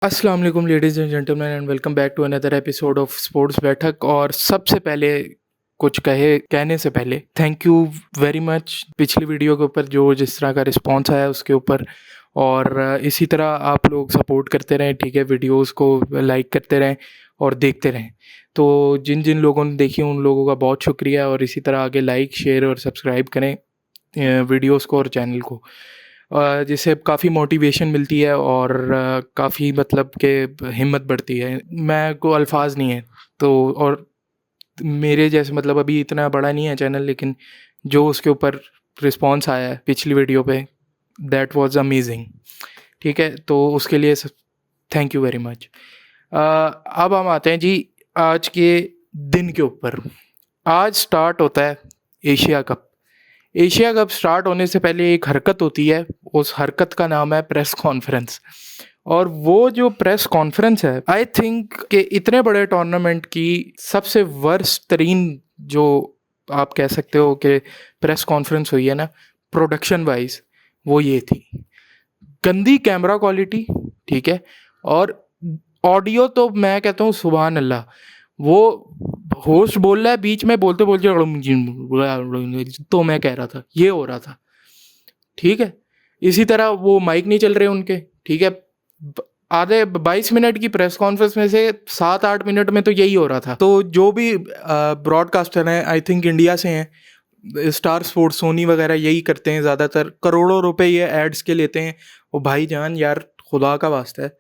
अस्सलाम वालेकुम ladies and gentleman and welcome back to another episode of sports Baithak. और सबसे पहले कुछ कहने से पहले थैंक यू वेरी मच पिछली वीडियो के ऊपर जो जिस तरह का रिस्पांस आया उसके ऊपर। और इसी तरह आप लोग सपोर्ट करते रहें, ठीक है, वीडियोस को लाइक करते रहें और देखते रहें। तो जिन जिन लोगों ने देखी उन लोगों का बहुत शुक्रिया, और इसी तरह आगे लाइक शेयर और सब्सक्राइब करें वीडियोस को और चैनल को, जिससे काफ़ी मोटिवेशन मिलती है और काफ़ी मतलब कि हिम्मत बढ़ती है। मैं को अल्फाज नहीं है तो, और मेरे जैसे मतलब अभी इतना बड़ा नहीं है चैनल, लेकिन जो उसके ऊपर रिस्पांस आया है पिछली वीडियो पे, दैट वाज अमेजिंग। ठीक है, तो उसके लिए थैंक यू वेरी मच। अब हम आते हैं जी आज के दिन के ऊपर। आज स्टार्ट होता है Asia cup. Asia cup start होने से पहले एक हरकत होती है, उस हरकत का नाम है प्रेस कॉन्फ्रेंस। और वो जो प्रेस कॉन्फ्रेंस है, आई थिंक कि इतने बड़े टूर्नामेंट की सबसे वर्स्ट तरीन जो आप कह सकते हो कि प्रेस कॉन्फ्रेंस हुई है ना, प्रोडक्शन वाइज, वो ये थी। गंदी कैमरा क्वालिटी, ठीक है, और ऑडियो तो मैं कहता हूँ सुभान अल्लाह। वो होस्ट बोल रहा है, बीच में बोलते बोलते तो मैं कह रहा था ये हो रहा था, ठीक है। इसी तरह वो माइक नहीं चल रहे उनके, ठीक है। आधे 22 मिनट की प्रेस कॉन्फ्रेंस में से 7-8 मिनट में तो यही हो रहा था। तो जो भी ब्रॉडकास्टर हैं, आई थिंक इंडिया से हैं, स्टार स्पोर्ट्स, सोनी वगैरह, यही करते हैं ज़्यादातर। करोड़ों रुपए ये एड्स के लेते हैं। वो भाईजान यार, खुदा का वास्ता है,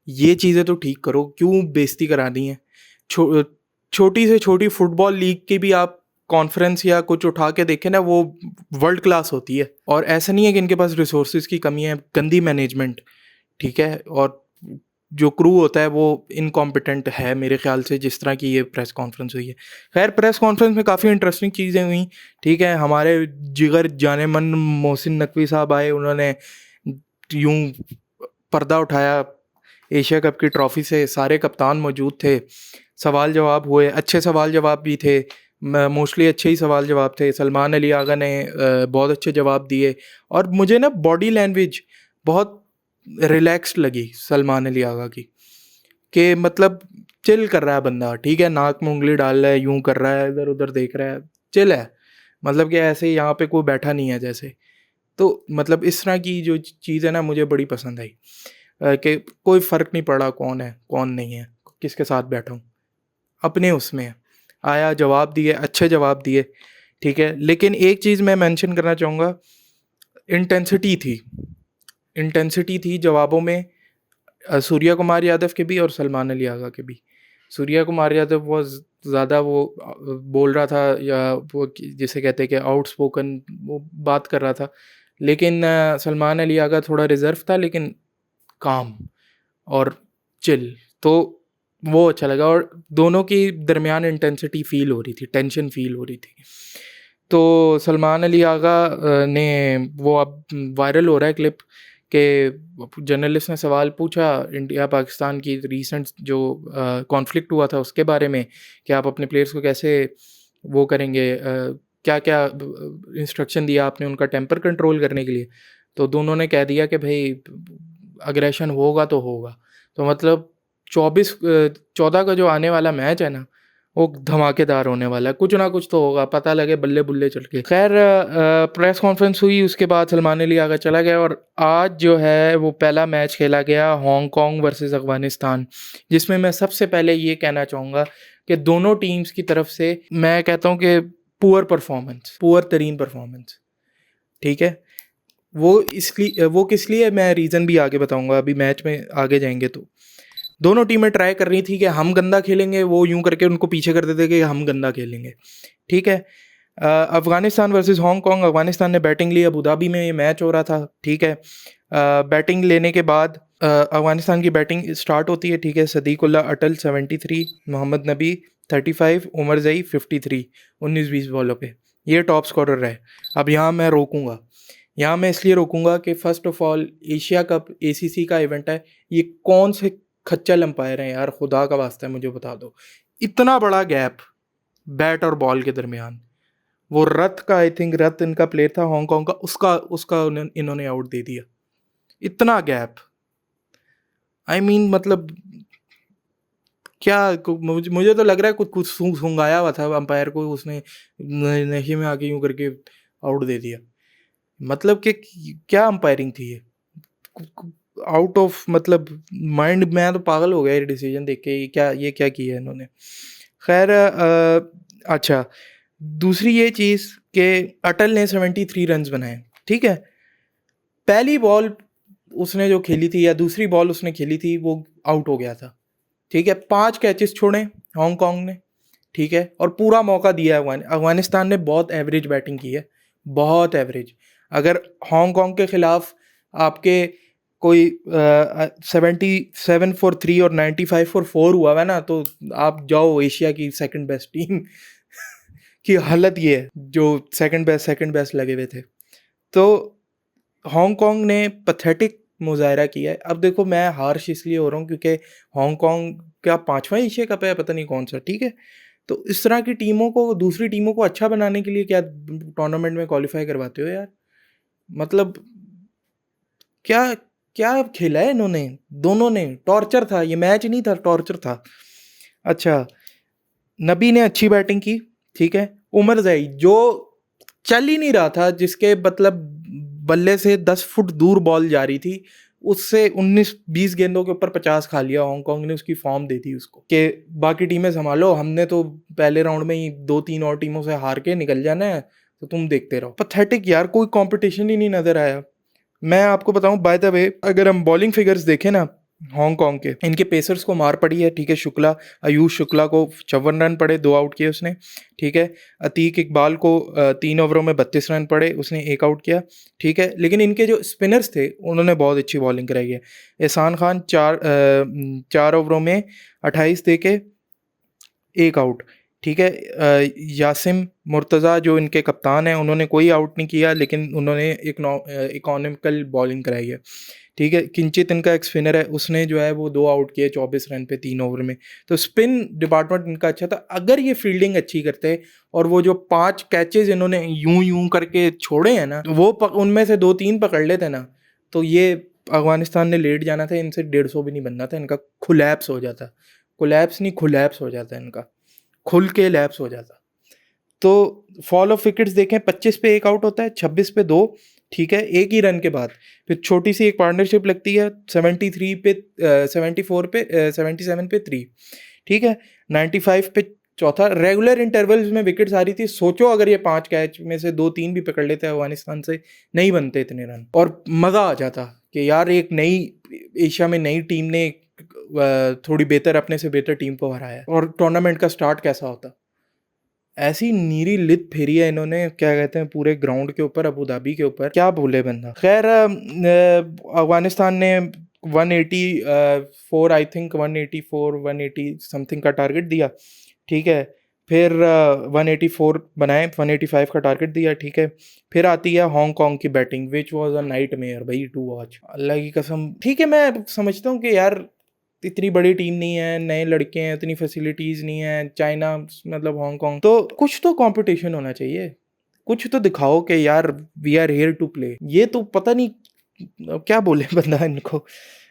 ये चीज़ें तो ठीक करो, क्यों बेइज्जती करानी है। छो, छोटी से छोटी फुटबॉल लीग की भी आप कॉन्फ्रेंस या कुछ उठा के देखें ना, वो वर्ल्ड क्लास होती है। और ऐसा नहीं है कि इनके पास रिसोर्सेज की कमी है, गंदी मैनेजमेंट, ठीक है। और जो क्रू होता है वो इनकॉम्पिटेंट है मेरे ख्याल से, जिस तरह की ये प्रेस कॉन्फ्रेंस हुई है। खैर, प्रेस कॉन्फ्रेंस में काफ़ी इंटरेस्टिंग चीज़ें हुई, ठीक है। हमारे जिगर जाने मन मोहसिन नकवी साहब आए, उन्होंने यूं पर्दा उठाया एशिया कप की ट्रॉफी से। सारे कप्तान मौजूद थे, सवाल जवाब हुए, अच्छे सवाल जवाब भी थे, मोस्टली अच्छे ही सवाल जवाब थे। सलमान अली आगा ने बहुत अच्छे जवाब दिए। और मुझे ना बॉडी लैंग्वेज बहुत रिलैक्स्ड लगी सलमान अली आगा की, कि मतलब चिल कर रहा है बंदा, ठीक है, नाक में उंगली डाल रहा है, यूं कर रहा है, इधर उधर देख रहा है, चिल है। मतलब कि ऐसे यहाँ पे कोई बैठा नहीं है जैसे। तो मतलब इस तरह की जो चीज़ है ना, मुझे बड़ी पसंद आई, कि कोई फ़र्क नहीं पड़ा कौन है कौन नहीं है, किसके साथ बैठा हूँ, अपने उसमें है। आया, जवाब दिए, अच्छे जवाब दिए, ठीक है। लेकिन एक चीज़ मैं मेंशन करना चाहूँगा, इंटेंसिटी थी। इंटेंसिटी थी जवाबों में, सूर्या कुमार यादव के भी और सलमान अली आगा के भी। सूर्या कुमार यादव वो ज़्यादा वो बोल रहा था, या वो जिसे कहते हैं कि आउटस्पोकन वो बात कर रहा था। लेकिन सलमान अली आगा थोड़ा रिज़र्व था, लेकिन काम और चिल। तो वो अच्छा लगा, और दोनों की दरमियान इंटेंसिटी फ़ील हो रही थी, टेंशन फ़ील हो रही थी। तो सलमान अली आगा ने, वो अब वायरल हो रहा है क्लिप, के जर्नलिस्ट ने सवाल पूछा इंडिया पाकिस्तान की रीसेंट जो कॉन्फ्लिक्ट हुआ था उसके बारे में, कि आप अपने प्लेयर्स को कैसे वो करेंगे, क्या क्या इंस्ट्रक्शन दिया आपने उनका टेम्पर कंट्रोल करने के लिए। तो दोनों ने कह दिया कि भाई अग्रेशन होगा तो होगा। तो मतलब 14 का जो आने वाला मैच है ना, वो धमाकेदार होने वाला है, कुछ ना कुछ तो होगा, पता लगे बल्ले बुल्ले चढ़ के। खैर, प्रेस कॉन्फ्रेंस हुई, उसके बाद सलमान अली आगा चला गया, और आज जो है वो पहला मैच खेला गया, हांगकांग वर्सेस अफगानिस्तान, जिसमें मैं सबसे पहले ये कहना चाहूँगा कि दोनों टीम्स की तरफ से मैं कहता हूँ कि पुअर परफॉर्मेंस, पुअर तरीन परफॉर्मेंस, ठीक है। वो किस लिए, मैं रीज़न भी आगे बताऊँगा, अभी मैच में आगे जाएंगे तो। दोनों टीमें ट्राई कर रही थी कि हम गंदा खेलेंगे, वो यूं करके उनको पीछे कर देते कि हम गंदा खेलेंगे, ठीक है। अफगानिस्तान वर्सेस हांगकांग, अफगानिस्तान ने बैटिंग ली, अबू धाबी में ये मैच हो रहा था, ठीक है। बैटिंग लेने के बाद अफगानिस्तान की बैटिंग स्टार्ट होती है, ठीक है। सदीकुल्ला अटल 73, मोहम्मद नबी 35, उमर जई 53, 19-20 बॉलों पे ये टॉप स्कोरर रहे। अब यहाँ मैं रोकूंगा, यहाँ मैं इसलिए रोकूंगा कि first of all Asia cup ACC का इवेंट है, ये कौन से खच्चल अंपायर हैं यार, खुदा का वास्ता है मुझे बता दो। इतना बड़ा गैप बैट और बॉल के दरमियान, वो रथ का, आई थिंक रथ इनका प्लेयर था हांगकांग का, उसका उसका इन्होंने आउट दे दिया। इतना गैप, आई मीन मतलब क्या, मुझे तो लग रहा है कुछ कुछ सूंघाया हुआ था अंपायर को उसने, नशे में आके यूं करके आउट दे दिया। मतलब कि क्या अंपायरिंग थी ये, आउट ऑफ मतलब माइंड। मैं तो पागल हो गया ये डिसीजन देख के, ये क्या किया है इन्होंने। खैर अच्छा, दूसरी ये चीज़ कि अटल ने 73 रन्स बनाए, ठीक है। पहली बॉल उसने जो खेली थी या दूसरी बॉल उसने खेली थी वो आउट हो गया था, ठीक है। 5 कैचेस छोड़े हांगकांग ने, ठीक है, और पूरा मौका दिया है अफगानिस्तान ने। बहुत एवरेज बैटिंग की है, बहुत एवरेज। अगर हांगकांग के खिलाफ आपके कोई 77 फॉर 3 और 95 फॉर 4 हुआ है ना, तो आप जाओ एशिया की सेकंड बेस्ट टीम की हालत ये है जो सेकंड बेस्ट लगे हुए थे। तो हांगकांग ने पैथेटिक मुजाहरा किया है। अब देखो मैं हार्श इसलिए हो रहा हूँ क्योंकि हांगकांग का 5वां एशिया कप है, पता नहीं कौन सा, ठीक है। तो इस तरह की टीमों को, दूसरी टीमों को अच्छा बनाने के लिए क्या टूर्नामेंट में क्वालिफाई करवाते हो यार। मतलब क्या क्या खेला है इन्होंने, दोनों ने। टॉर्चर था ये, मैच नहीं था, टॉर्चर था। अच्छा, नबी ने अच्छी बैटिंग की, ठीक है। उमर जई जो चल ही नहीं रहा था, जिसके मतलब बल्ले से 10 फुट दूर बॉल जा रही थी, उससे 19-20 गेंदों के ऊपर 50 खा लिया हांगकांग ने। उसकी फॉर्म दे दी उसको कि बाकी टीमें संभालो, हमने तो पहले राउंड में ही 2-3 और टीमों से हार के निकल जाना है, तो तुम देखते रहो। पैथेटिक यार, कोई कंपटीशन ही नहीं नजर आया। मैं आपको बताऊं बाय द वे, अगर हम बॉलिंग फिगर्स देखें ना हांगकांग के, इनके पेसर्स को मार पड़ी है, ठीक है। आयुष शुक्ला को 54 रन पड़े, 2 आउट किए उसने, ठीक है। अतीक इकबाल को 3 ओवरों में 32 रन पड़े, उसने 1 आउट किया, ठीक है। लेकिन इनके जो स्पिनर्स थे उन्होंने बहुत अच्छी बॉलिंग कराई है। एहसान खान 4 ओवरों में 28 दे के 1 आउट, ठीक है। यासिम मुर्तज़ा जो इनके कप्तान हैं, उन्होंने कोई आउट नहीं किया, लेकिन उन्होंने इकोनॉमिकल बॉलिंग कराई है, ठीक है। किंचित इनका एक स्पिनर है, उसने जो है वो 2 आउट किए 24 रन पे 3 ओवर में। तो स्पिन डिपार्टमेंट इनका अच्छा था। अगर ये फील्डिंग अच्छी करते और वो जो 5 कैचेस इन्होंने यूं यूं करके छोड़े हैं ना, वो उनमें से 2-3 पकड़ लेते ना, तो ये अफगानिस्तान ने लेट जाना था, इनसे 150 भी नहीं बनना था, इनका खुलैप्स हो जाता। कोलैप्स नहीं, खुलैप्स हो जाता है इनका, खुल के लैप्स हो जाता। तो फॉल ऑफ विकेट्स देखें, 25 पे 1 आउट होता है, 26 पे 2, ठीक है, एक ही रन के बाद। फिर छोटी सी एक पार्टनरशिप लगती है 73 पे 74 पे 77 पे 3, ठीक है। 95 पे चौथा। रेगुलर इंटरवल्स में विकेट्स आ रही थी। सोचो अगर ये 5 कैच में से 2-3 भी पकड़ लेते अफगानिस्तान से, नहीं बनते इतने रन और मज़ा आ जाता कि यार एक नई एशिया में नई टीम ने थोड़ी बेहतर, अपने से बेहतर टीम को हराया और टूर्नामेंट का स्टार्ट कैसा होता। ऐसी नीरी लित फेरी है इन्होंने, क्या कहते हैं, पूरे ग्राउंड के ऊपर, अबू धाबी के ऊपर, क्या बोले बंदा। खैर अफगानिस्तान ने 184 आई थिंक 184 180 समथिंग का टारगेट दिया, ठीक है। फिर 184 बनाए, 185 का टारगेट दिया, ठीक है। फिर आती है हांगकांग की batting, which was a nightmare भाई टू वॉच, अल्लाह की कसम। ठीक है, मैं समझता हूँ कि यार इतनी बड़ी टीम नहीं है, नए लड़के हैं, इतनी फैसिलिटीज़ नहीं है, चाइना मतलब हांगकांग, तो कुछ तो कंपटीशन होना चाहिए, कुछ तो दिखाओ कि यार we are here to play. ये तो पता नहीं क्या बोले बंदा इनको।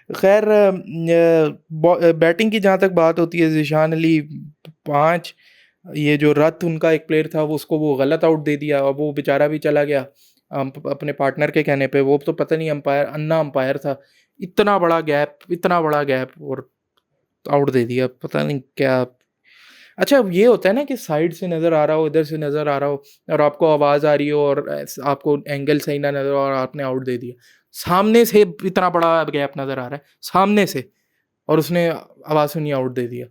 खैर बैटिंग की जहाँ तक बात होती है, ज़िशान अली 5, ये जो रथ उनका एक प्लेयर था, वो उसको वो गलत आउट दे दिया, अब वो बेचारा भी चला गया अपने पार्टनर के कहने पे। वो तो पता नहीं अंपायर, अन्ना अंपायर था, इतना बड़ा गैप और आउट दे दिया, पता नहीं क्या। अच्छा, ये होता है ना कि साइड से नज़र आ रहा हो, इधर से नज़र आ रहा हो और आपको आवाज़ आ रही हो और आपको एंगल सही ना नज़र और आपने आउट दे दिया। सामने से इतना बड़ा गैप नज़र आ रहा है सामने से, और उसने आवाज़ सुनी, आउट दे दिया।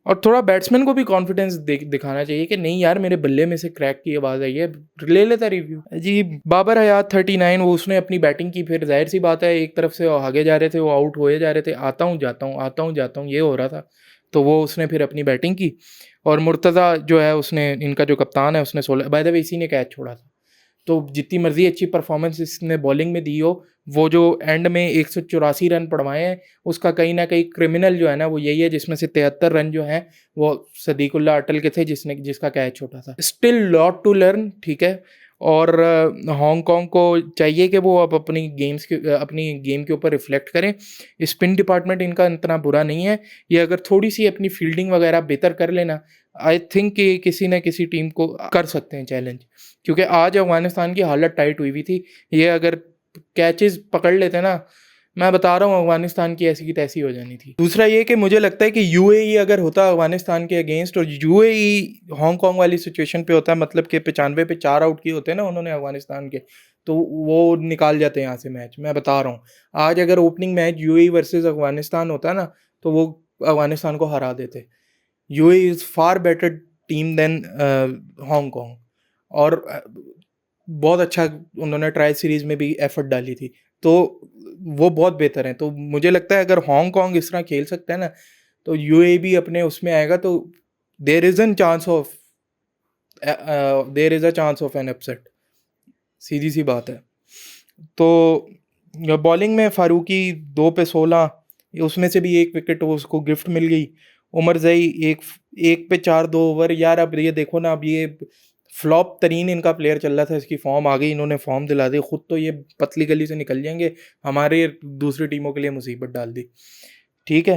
और थोड़ा बैट्समैन को भी कॉन्फिडेंस दिखाना चाहिए कि नहीं यार, मेरे बल्ले में से क्रैक की आवाज़ आई है, ले लेता रिव्यू जी। बाबर हयात 39, वो उसने अपनी बैटिंग की, फिर जाहिर सी बात है एक तरफ से आगे जा रहे थे, वो आउट होए जा रहे थे, आता हूँ जाता हूँ ये हो रहा था, तो वो उसने फिर अपनी बैटिंग की। और मुर्तज़ा जो है, उसने, इनका जो कप्तान है, उसने 16, बाय द वे इसी ने कैच छोड़ा था। तो जितनी मर्जी अच्छी परफॉर्मेंस इसने बॉलिंग में दी हो, वो जो एंड में 184 रन पड़वाए हैं, उसका कहीं ना कहीं क्रिमिनल जो है ना वो यही है, जिसमें से 73 रन जो हैं वो सदीकुल्ला अटल के थे, जिसका कैच छोटा था। स्टिल लॉट टू लर्न, ठीक है। और हांगकांग को चाहिए कि वो अब अपनी गेम के ऊपर रिफ्लेक्ट करें। स्पिन डिपार्टमेंट इनका इतना बुरा नहीं है, ये अगर थोड़ी सी अपनी फील्डिंग वगैरह बेहतर कर लेना, आई थिंक कि किसी न किसी टीम को कर सकते हैं चैलेंज। क्योंकि आज अफगानिस्तान की हालत टाइट हुई हुई थी, ये अगर कैचेस पकड़ लेते ना, मैं बता रहा हूँ अफगानिस्तान की ऐसी की तैसी हो जानी थी। दूसरा ये कि मुझे लगता है कि यूएई अगर होता अफगानिस्तान के अगेंस्ट और यूएई हांगकांग वाली सिचुएशन पे होता, मतलब कि 95 पे 4 आउट किए होते ना उन्होंने अफगानिस्तान के, तो वो निकाल जाते हैं यहाँ से मैच। मैं बता रहा हूँ, आज अगर opening match UAE versus Afghanistan होता ना, तो वो अफगानिस्तान को हरा देते। UAE is far better team than Hong Kong, और बहुत अच्छा उन्होंने ट्रायल सीरीज में भी एफर्ट डाली थी, तो वो बहुत बेहतर हैं। तो मुझे लगता है अगर हांगकांग इस तरह खेल सकता है ना, तो यूएई भी अपने उसमें आएगा, तो there is an chance of there is a chance of an upset, सीधी सी बात है। तो बॉलिंग में फारूकी 2 पे 16, उसमें से भी 1 विकेट उसको गिफ्ट मिल गई। उमर जई 1 पे 4 2 ओवर। यार अब ये देखो ना, अब ये फ्लॉप तरीन इनका प्लेयर चल रहा था, इसकी फॉर्म आ गई, इन्होंने फॉर्म दिला दी, खुद तो ये पतली गली से निकल जाएंगे, हमारे दूसरी टीमों के लिए मुसीबत डाल दी। ठीक है,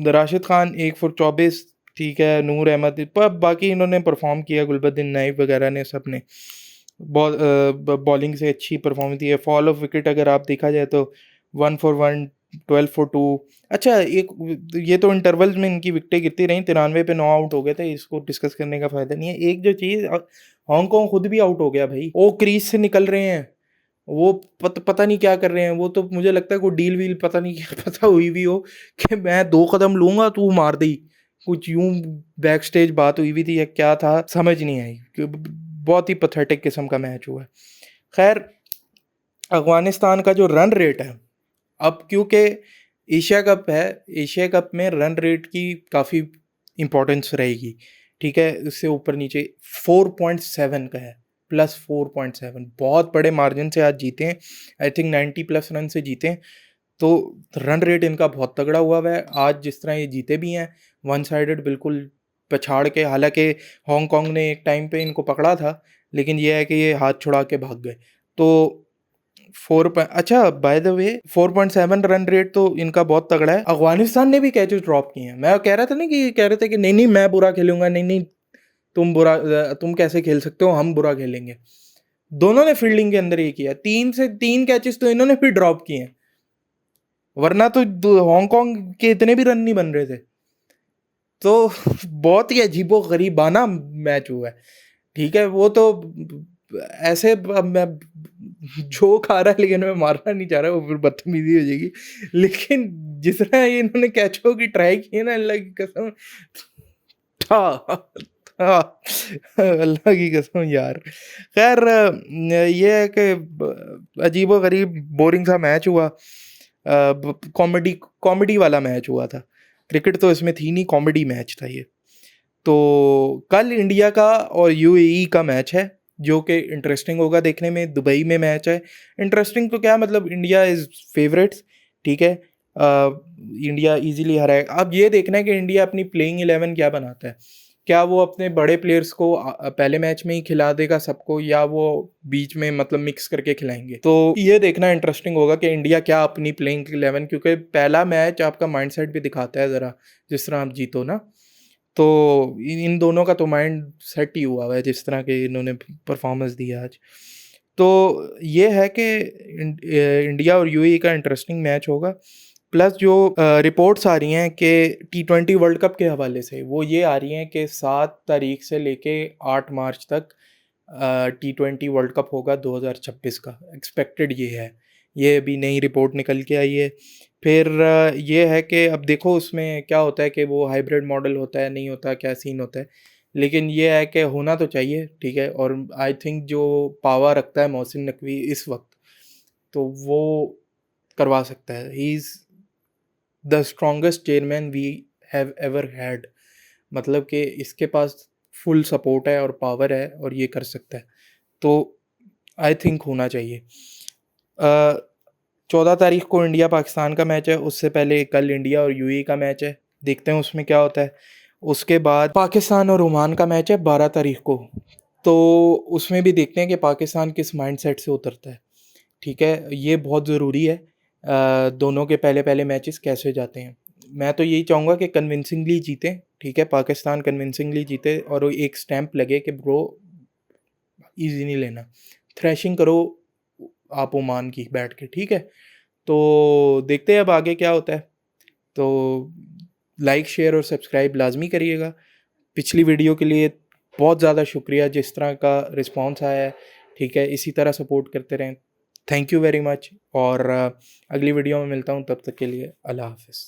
राशिद खान 1 फॉर 24, ठीक है। नूर अहमद, पर बाकी इन्होंने परफॉर्म किया, गुलबद्दीन नाइब वगैरह ने, सब ने बॉलिंग से अच्छी परफॉर्मेंस दी है। फॉल ऑफ विकेट अगर आप देखा जाए तो 1 फॉर 1, 12 फॉर 2। अच्छा, एक ये तो इंटरवल्स में इनकी विकेटें गिरती रहीं, 93 पे 9 आउट हो गए थे, इसको डिस्कस करने का फायदा नहीं है। एक जो चीज़, हांगकांग खुद भी आउट हो गया भाई, वो क्रीज से निकल रहे हैं, वो पता नहीं क्या कर रहे हैं। वो तो मुझे लगता है कोई डील वील पता नहीं क्या पता हुई भी हो कि मैं 2 कदम लूंगा तू मार दी, कुछ यूं बैक स्टेज बात हुई भी थी या क्या था, समझ नहीं आई। बहुत ही पथेटिक किस्म का मैच हुआ। खैर, अफगानिस्तान का जो रन रेट है, अब क्योंकि एशिया कप है, एशिया कप में रन रेट की काफ़ी इम्पोर्टेंस रहेगी, ठीक है। इससे ऊपर नीचे 4.7 का है, +4.7, बहुत बड़े मार्जिन से आज जीते हैं, आई थिंक 90+ रन से जीते हैं। तो रन रेट इनका बहुत तगड़ा हुआ है। आज जिस तरह ये जीते भी हैं, वन साइडेड बिल्कुल पछाड़ के, हालांकि हांगकांग ने एक टाइम पे इनको पकड़ा था, लेकिन ये है कि ये हाथ छुड़ा के भाग गए। तो अच्छा, by the way 4.7 run rate तो इनका बहुत तगड़ा है। अफगानिस्तान ने भी कैचेस ड्रॉप किए हैं। मैं कह रहा था ना कि कह रहे थे कि नहीं नहीं मैं बुरा खेलूंगा, नहीं नहीं तुम कैसे खेल सकते हो, हम बुरा खेलेंगे। दोनों ने फील्डिंग के अंदर ये किया, 3 से 3 कैचेस तो इन्होंने भी ड्रॉप किए हैं, वरना तो हांगकांग के इतने भी रन नहीं बन रहे थे। तो बहुत ही अजीबो गरीबाना मैच हुआ है, ठीक है। वो तो ऐसे मैं जोक आ रहा है, लेकिन मैं मारना नहीं चाह रहा, वो फिर बदतमीजी हो जाएगी। लेकिन जिस तरह ये इन्होंने कैचों की ट्राई की है ना, अल्लाह की कसम, अल्लाह की कसम यार। खैर, ये है कि अजीबो गरीब बोरिंग सा मैच हुआ, कॉमेडी कॉमेडी वाला मैच हुआ था। क्रिकेट तो इसमें थी नहीं, कॉमेडी मैच था ये। तो कल इंडिया का और यूएई का मैच है, जो कि इंटरेस्टिंग होगा देखने में। दुबई में मैच है, इंटरेस्टिंग तो क्या, मतलब इंडिया इज़ फेवरेट्स, ठीक है। इंडिया इजीली हराएगा। अब ये देखना है कि इंडिया अपनी प्लेइंग 11 क्या बनाता है, क्या वो अपने बड़े प्लेयर्स को पहले मैच में ही खिला देगा सबको, या वो बीच में मतलब मिक्स करके खिलाएंगे। तो ये देखना इंटरेस्टिंग होगा कि इंडिया क्या अपनी प्लेइंग 11, क्योंकि पहला मैच आपका माइंडसेट भी दिखाता है ज़रा, जिस तरह आप जीतो ना, तो इन दोनों का तो माइंड सेट ही हुआ है जिस तरह के इन्होंने परफॉर्मेंस दी आज। तो ये है कि इंडिया और यूएई का इंटरेस्टिंग मैच होगा। प्लस जो रिपोर्ट्स आ रही हैं कि T20 वर्ल्ड कप के हवाले से, वो ये आ रही हैं कि 7 तारीख से लेके 8 मार्च तक T20 वर्ल्ड कप होगा 2026 का, एक्सपेक्टेड ये है। ये अभी नई रिपोर्ट निकल के आई है। फिर ये है कि अब देखो उसमें क्या होता है, कि वो हाइब्रिड मॉडल होता है नहीं होता, क्या सीन होता है, लेकिन ये है कि होना तो चाहिए, ठीक है। और आई थिंक जो पावर रखता है मोहसिन नकवी इस वक्त, तो वो करवा सकता है। He is the strongest chairman we have ever had, मतलब कि इसके पास फुल सपोर्ट है और पावर है और ये कर सकता है, तो आई थिंक होना चाहिए। 14 तारीख को इंडिया पाकिस्तान का मैच है, उससे पहले कल इंडिया और यूएई का मैच है, देखते हैं उसमें क्या होता है। उसके बाद पाकिस्तान और ओमान का मैच है 12 तारीख को, तो उसमें भी देखते हैं कि पाकिस्तान किस माइंडसेट से उतरता है, ठीक है? ये बहुत ज़रूरी है। दोनों के पहले-पहले मैचेस कैसे जाते हैं। मैं तो यही चाहूँगा कि कन्विंसिंगली जीतें, ठीक है? पाकिस्तान कन्विंसिंगली जीते और वो एक स्टैम्प लगे कि ब्रो ईज़ी नहीं लेना। थ्रैशिंग करो आप ओमान की बैठ के, ठीक है? तो देखते हैं अब आगे क्या होता है। तो लाइक, शेयर और सब्सक्राइब लाज़मी करिएगा। पिछली वीडियो के लिए बहुत ज़्यादा शुक्रिया, जिस तरह का रिस्पॉन्स आया है, ठीक है? इसी तरह सपोर्ट करते रहें। थैंक यू वेरी मच और अगली वीडियो में मिलता हूँ, तब तक के लिए अल्लाह हाफ़िज़।